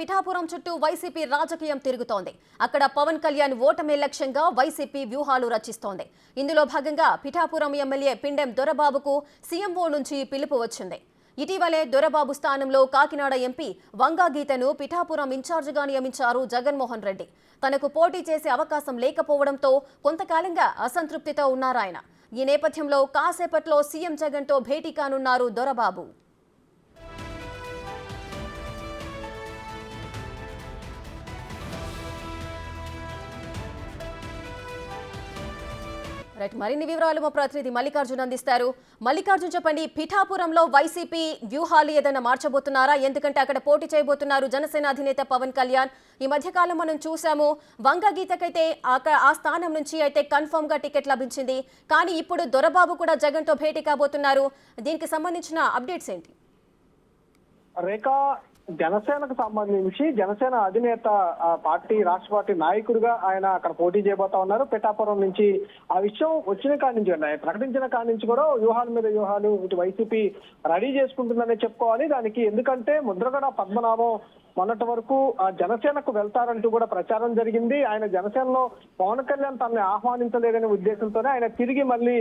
పిఠాపురం చుట్టూ వైసీపీ రాజకీయం తిరుగుతోంది. అక్కడ పవన్ కళ్యాణ్ ఓటమి లక్ష్యంగా వైసీపీ వ్యూహాలు రచిస్తోంది. ఇందులో భాగంగా పిఠాపురం ఎమ్మెల్యే పిండెం దొరబాబుకు సీఎంఓ నుంచి పిలుపు వచ్చింది. ఇటీవలే దొరబాబు స్థానంలో కాకినాడ ఎంపీ వంగా గీతను పిఠాపురం ఇన్ఛార్జిగా నియమించారు జగన్మోహన్ రెడ్డి. తనకు పోటీ చేసే అవకాశం లేకపోవడంతో కొంతకాలంగా అసంతృప్తితో ఉన్నారాయన. ఈ నేపథ్యంలో కాసేపట్లో సీఎం జగన్తో భేటీ కానున్నారు దొరబాబు. మరిన్ని వివరాలు మా ప్రతినిధి మల్లికార్జున్ అందిస్తారు. మల్లికార్జున్, చెప్పండి, పిఠాపురంలో వైసీపీ వ్యూహాలు ఏదైనా మార్చబోతున్నారా? ఎందుకంటే అక్కడ పోటీ చేయబోతున్నారు జనసేన అధినేత పవన్ కళ్యాణ్. ఈ మధ్యకాలం మనం చూసాము వంగ గీతకైతే ఆ స్థానం నుంచి అయితే కన్ఫర్మ్ గా టికెట్ లభించింది. కానీ ఇప్పుడు దొరబాబు కూడా జగన్ తో భేటీ కాబోతున్నారు. దీనికి సంబంధించిన అప్డేట్స్ ఏంటి? రేఖ, జనసేనకు సంబంధించి జనసేన అధినేత పార్టీ రాష్ట్ర పార్టీ నాయకుడిగా ఆయన అక్కడ పోటీ చేయబోతా ఉన్నారు పిఠాపురం నుంచి. ఆ విషయం వచ్చిన కాడి నుంచి ప్రకటించిన కాడి నుంచి కూడా వ్యూహాల మీద వ్యూహాలు ఇటు వైసీపీ రెడీ చేసుకుంటుందనే చెప్పుకోవాలి. దానికి ఎందుకంటే ముద్రగడ పద్మనాభం మొన్నటి వరకు జనసేనకు వెళ్తారంటూ కూడా ప్రచారం జరిగింది. ఆయన జనసేనలో పవన్ కళ్యాణ్ తనని ఆహ్వానించలేదనే ఉద్దేశంతోనే ఆయన తిరిగి మళ్ళీ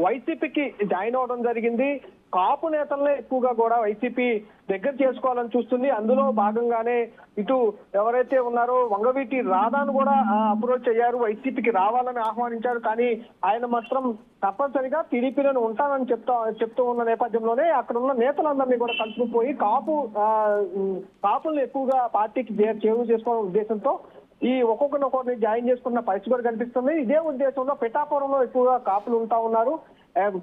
వైసీపీకి జాయిన్ అవడం జరిగింది. కాపు నేతలనే ఎక్కువగా కూడా వైసీపీ దగ్గర చేసుకోవాలని చూస్తుంది. అందులో భాగంగానే ఇటు ఎవరైతే ఉన్నారో వంగవీటి రాధాను కూడా అప్రోచ్ అయ్యారు, వైసీపీకి రావాలని ఆహ్వానించారు. కానీ ఆయన మాత్రం తప్పనిసరిగా టీడీపీలను ఉంటానని చెప్తూ ఉన్న నేపథ్యంలోనే అక్కడ ఉన్న నేతలందరినీ కూడా కలుపుకుపోయి కాపుల్ని ఎక్కువగా పార్టీకి చేరువ చేసుకోవాలనే ఉద్దేశంతో ఈ ఒక్కొక్కరిని జాయిన్ చేసుకున్న పరిస్థితి కూడా కనిపిస్తుంది. ఇదే ఉద్దేశంలో పిఠాపురంలో ఎక్కువగా కాపులు ఉంటా ఉన్నారు.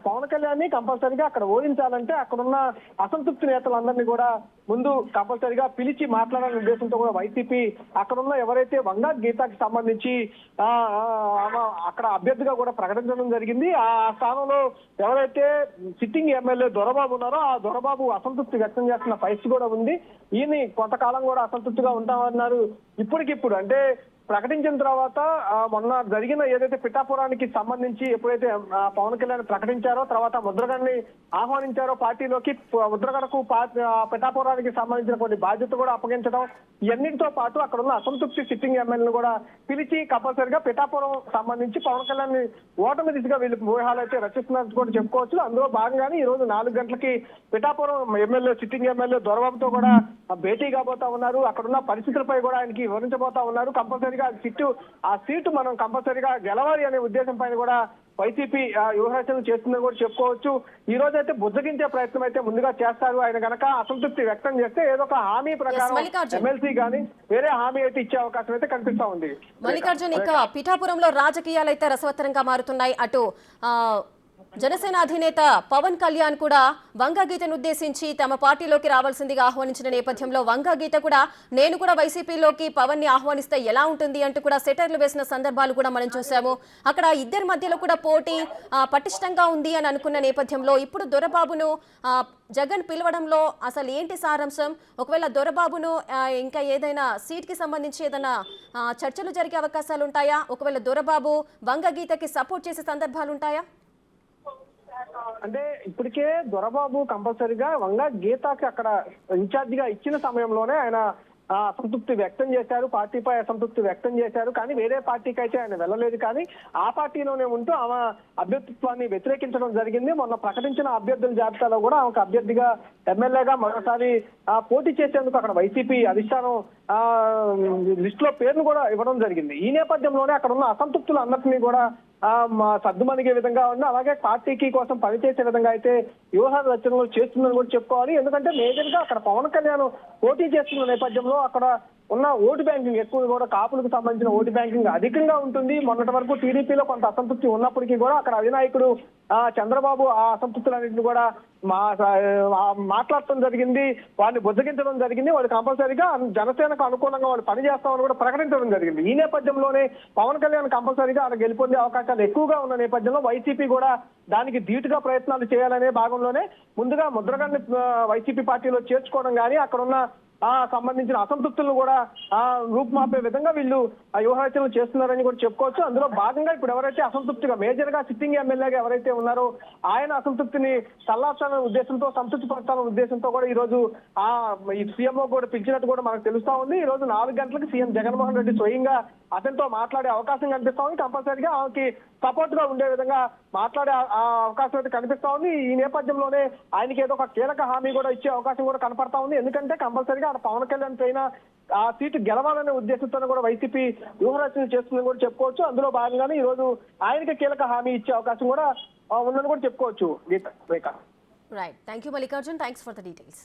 పవన్ కళ్యాణ్ ని కంపల్సరిగా అక్కడ ఓడించాలంటే అక్కడున్న అసంతృప్తి నేతలందరినీ కూడా ముందు కంపల్సరిగా పిలిచి మాట్లాడాలనే ఉద్దేశంతో కూడా వైసీపీ అక్కడున్న ఎవరైతే వంగా గీతాకి సంబంధించి అక్కడ అభ్యర్థిగా కూడా ప్రకటించడం జరిగింది. ఆ స్థానంలో ఎవరైతే సిట్టింగ్ ఎమ్మెల్యే దొరబాబు ఉన్నారో ఆ దొరబాబు అసంతృప్తి వ్యక్తం చేస్తున్న పరిస్థితి కూడా ఉంది. ఈయన కొంతకాలం కూడా అసంతృప్తిగా ఉంటామన్నారు. ఇప్పటికిప్పుడు అంటే ప్రకటించిన తర్వాత మొన్న జరిగిన ఏదైతే పిఠాపురానికి సంబంధించి ఎప్పుడైతే పవన్ కళ్యాణ్ ప్రకటించారో తర్వాత ముద్రగడ్ని ఆహ్వానించారో పార్టీలోకి, ముద్రగడకు పిఠాపురానికి సంబంధించిన కొన్ని బాధ్యత కూడా అప్పగించడం, ఇవన్నిటితో పాటు అక్కడ ఉన్న అసంతృప్తి సిట్టింగ్ ఎమ్మెల్యేలను కూడా పిలిచి కంపల్సరిగా పిఠాపురం సంబంధించి పవన్ కళ్యాణ్ ఓటమి దిశగా వీళ్ళు వ్యూహాలు అయితే రచిస్తున్నట్టు కూడా చెప్పుకోవచ్చు. అందులో భాగంగానే ఈ రోజు 4 గంటలకి పిఠాపురం ఎమ్మెల్యే సిట్టింగ్ ఎమ్మెల్యే దొరబాబుతో కూడా భేటీ కాబోతా ఉన్నారు. అక్కడున్న పరిస్థితులపై కూడా ఆయనకి వివరించబోతా ఉన్నారు. కంపల్సరిగా ఆ సీటు మనం కంపల్సరిగా గెలవాలి అనే ఉద్దేశం పైన కూడా వైసీపీ వ్యూహరచన చేస్తుందని కూడా చెప్పుకోవచ్చు. ఈ రోజు అయితే బుజ్జగించే ప్రయత్నం అయితే ముందుగా చేస్తారు. ఆయన గనక అసంతృప్తి వ్యక్తం చేస్తే ఏదో ఒక హామీ ప్రకారం ఎమ్మెల్సీ గానీ వేరే హామీ అయితే ఇచ్చే అవకాశం అయితే కనిపిస్తా ఉంది. మల్లికార్జున్, ఇక పిఠాపురంలో రాజకీయాలు అయితే రసవత్తరంగా మారుతున్నాయి. అటు జనసేన అధినేత పవన్ కళ్యాణ్ కూడా వంగా గీతను ఉద్దేశించి తమ పార్టీలోకి రావాల్సిందిగా ఆహ్వానించిన నేపథ్యంలో వంగా గీత కూడా నేను కూడా వైసీపీలోకి పవన్ ని ఆహ్వానిస్తే ఎలా ఉంటుంది అంటూ కూడా సెటర్లు వేసిన సందర్భాలు కూడా మనం చూసాము. అక్కడ ఇద్దరి మధ్యలో కూడా పోటీ పటిష్టంగా ఉంది అని అనుకున్న నేపథ్యంలో ఇప్పుడు దొరబాబును జగన్ పిలవడంలో అసలు ఏంటి సారాంశం? ఒకవేళ దొరబాబును ఇంకా ఏదైనా సీట్ కి సంబంధించి ఏదైనా చర్చలు జరిగే అవకాశాలు ఉంటాయా? ఒకవేళ దొరబాబు వంగ గీతకి సపోర్ట్ చేసే సందర్భాలు ఉంటాయా? అంటే ఇప్పటికే దొరబాబు కంపల్సరిగా వంగా గీతాకి అక్కడ ఇన్ఛార్జిగా ఇచ్చిన సమయంలోనే ఆయన అసంతృప్తి వ్యక్తం చేశారు, పార్టీపై అసంతృప్తి వ్యక్తం చేశారు. కానీ వేరే పార్టీకి అయితే ఆయన వెళ్ళలేదు. కానీ ఆ పార్టీలోనే ఉంటూ ఆమె అభ్యర్థిత్వాన్ని వ్యతిరేకించడం జరిగింది. మొన్న ప్రకటించిన అభ్యర్థుల జాబితాలో కూడా ఆమెకు అభ్యర్థిగా ఎమ్మెల్యేగా మరోసారి పోటీ చేసేందుకు అక్కడ వైసీపీ అధిష్టానం లిస్ట్ లో పేర్లు కూడా ఇవ్వడం జరిగింది. ఈ నేపథ్యంలోనే అక్కడ ఉన్న అసంతృప్తులు అందరినీ కూడా సర్దుమణిగే విధంగా ఉంది. అలాగే పార్టీకి కోసం పనిచేసే విధంగా అయితే వ్యూహాల రచనలు చేస్తుందని కూడా చెప్పుకోవాలి. ఎందుకంటే మేజర్ గా అక్కడ పవన్ కళ్యాణ్ పోటీ చేస్తున్న నేపథ్యంలో అక్కడ ఉన్న ఓటు బ్యాంకింగ్ ఎక్కువ కూడా కాపులకు సంబంధించిన ఓటు బ్యాంకింగ్ అధికంగా ఉంటుంది. మొన్నటి వరకు టీడీపీలో కొంత అసంతృప్తి ఉన్నప్పటికీ కూడా అక్కడ అధినాయకుడు చంద్రబాబు ఆ అసంతృప్తులన్నింటినీ కూడా మాట్లాడటం జరిగింది, వాడిని బుజ్జగించడం జరిగింది. వాళ్ళు కంపల్సరీగా జనసేనకు అనుకూలంగా వాళ్ళు పనిచేస్తామని కూడా ప్రకటించడం జరిగింది. ఈ నేపథ్యంలోనే పవన్ కళ్యాణ్ కంపల్సరీగా అక్కడ గెలుపొందే అవకాశాలు ఎక్కువగా ఉన్న నేపథ్యంలో వైసీపీ కూడా దానికి ధీటుగా ప్రయత్నాలు చేయాలనే భాగంలోనే ముందుగా ముద్రగడ్ని వైసీపీ పార్టీలో చేర్చుకోవడం కానీ అక్కడ ఉన్న సంబంధించిన అసంతృప్తులను కూడా రూపుమాపే విధంగా వీళ్ళు వ్యూహరచనలు చేస్తున్నారని కూడా చెప్పుకోవచ్చు. అందులో భాగంగా ఇప్పుడు ఎవరైతే అసంతృప్తిగా మేజర్ గా సిట్టింగ్ ఎమ్మెల్యేగా ఎవరైతే ఉన్నారో ఆయన అసంతృప్తిని చల్లార్చాలనే ఉద్దేశంతో, సంతృప్తి పరచాలనే ఉద్దేశంతో కూడా ఈ రోజు ఈ సీఎంఓ కూడా పిలిచినట్టు కూడా మనకు తెలుస్తా ఉంది. ఈ రోజు 4 గంటలకు సీఎం జగన్మోహన్ రెడ్డి స్వయంగా అతనితో మాట్లాడే అవకాశం కనిపిస్తా ఉంది. కంపల్సరీగా ఆమెకి సపోర్ట్ గా ఉండే విధంగా మాట్లాడే అవకాశం అయితే కనిపిస్తా ఉంది. ఈ నేపథ్యంలోనే ఆయనకి ఏదో ఒక కీలక హామీ కూడా ఇచ్చే అవకాశం కూడా కనపడతా ఉంది. ఎందుకంటే కంపల్సరీగా పవన్ కళ్యాణ్ పైన ఆ సీటు గెలవాలనే ఉద్దేశంతో కూడా వైసీపీ వ్యూహరచన చేస్తుందని కూడా చెప్పుకోవచ్చు. అందులో భాగంగానే ఈ రోజు ఆయనకి కీలక హామీ ఇచ్చే అవకాశం కూడా ఉందని కూడా చెప్పుకోవచ్చు. Rekha. Right, thank you Mallikarjun, thanks for the details.